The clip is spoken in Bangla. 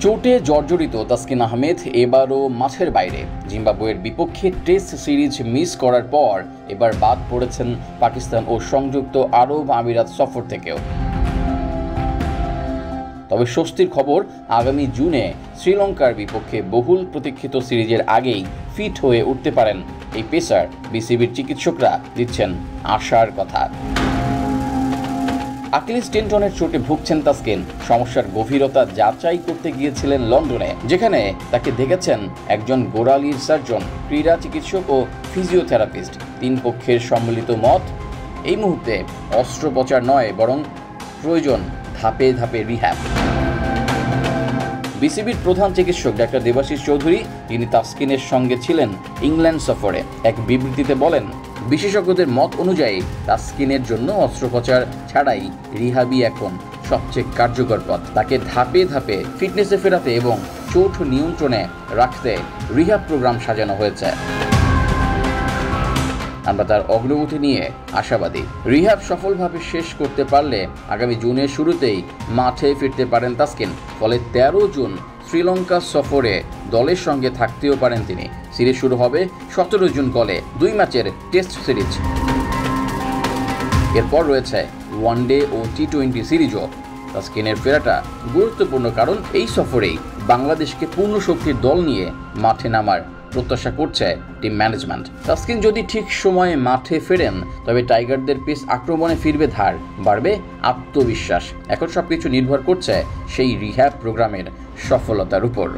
চোটে জর্জরিত তাসকিন আহমেদ এবারও মাঠের বাইরে। জিম্বাবুয়ের বিপক্ষে টেস্ট সিরিজ মিস করার পর এবার বাদ পড়েছেন পাকিস্তান ও সংযুক্ত আরব আমিরাত সফর থেকেও। তবে স্বস্তির খবর, আগামী জুনে শ্রীলঙ্কার বিপক্ষে বহুল প্রতীক্ষিত সিরিজের আগেই ফিট হয়ে উঠতে পারেন এই পেসার। বিসিবির চিকিৎসকরা দিচ্ছেন আশার কথা। আকিলিস টেন্ডনের চোটে ভুগছেন তাসকিন। সমস্যার গভীরতা যাচাই করতে গিয়েছিলেন লন্ডনে, যেখানে তাকে দেখেছেন একজন গোড়ালির সার্জন, ক্রীড়া চিকিৎসক ও ফিজিওথেরাপিস্ট। তিন পক্ষের সম্মিলিত মত, এই মুহূর্তে অস্ত্রোপচার নয়, বরং প্রয়োজন ধাপে ধাপে রিহ্যাব। বিসিবির প্রধান চিকিৎসক ডাক্তার দেবাশিস চৌধুরী, যিনি তাসকিনের সঙ্গে ছিলেন ইংল্যান্ড সফরে, এক বিবৃতিতে বলেন, বিশেষজ্ঞদের মত অনুযায়ী তাসকিনের জন্য অস্ত্রোপচার ছাড়াই রিহাবই এখন সবচেয়ে কার্যকর পথ। তাকে ধাপে ধাপে ফিটনেসে ফেরাতে এবং চোট নিয়ন্ত্রণে রাখতে রিহাব প্রোগ্রাম সাজানো হয়েছে। আমরা তার অগ্রগতি নিয়ে আশাবাদী। রিহাব সফলভাবে শেষ করতে পারলে আগামী জুনের শুরুতেই মাঠে ফিরতে পারেন তাসকিন। ফলে 13 জুন শ্রীলঙ্কা সফরে দলের সঙ্গে থাকতেও পারেন তিনি। সিরিজ শুরু হবে 17 জুন কলে 2 ম্যাচের টেস্ট সিরিজ। এরপর রয়েছে ওয়ানডে ও টি-20 সিরিজও। তাসকিনের ফেরাটা গুরুত্বপূর্ণ, কারণ এই সফরেই বাংলাদেশকে পূর্ণ শক্তির দল নিয়ে মাঠে নামার প্রত্যাশা করছে টিম ম্যানেজমেন্ট। তাসকিন যদি ঠিক সময়ে মাঠে ফেরেন, তবে টাইগারদের পেস আক্রমণে ফিরবে ধার, বাড়বে আত্মবিশ্বাস। এখন সবকিছু নির্ভর করছে সেই রিহ্যাব প্রোগ্রামের সফলতার উপর।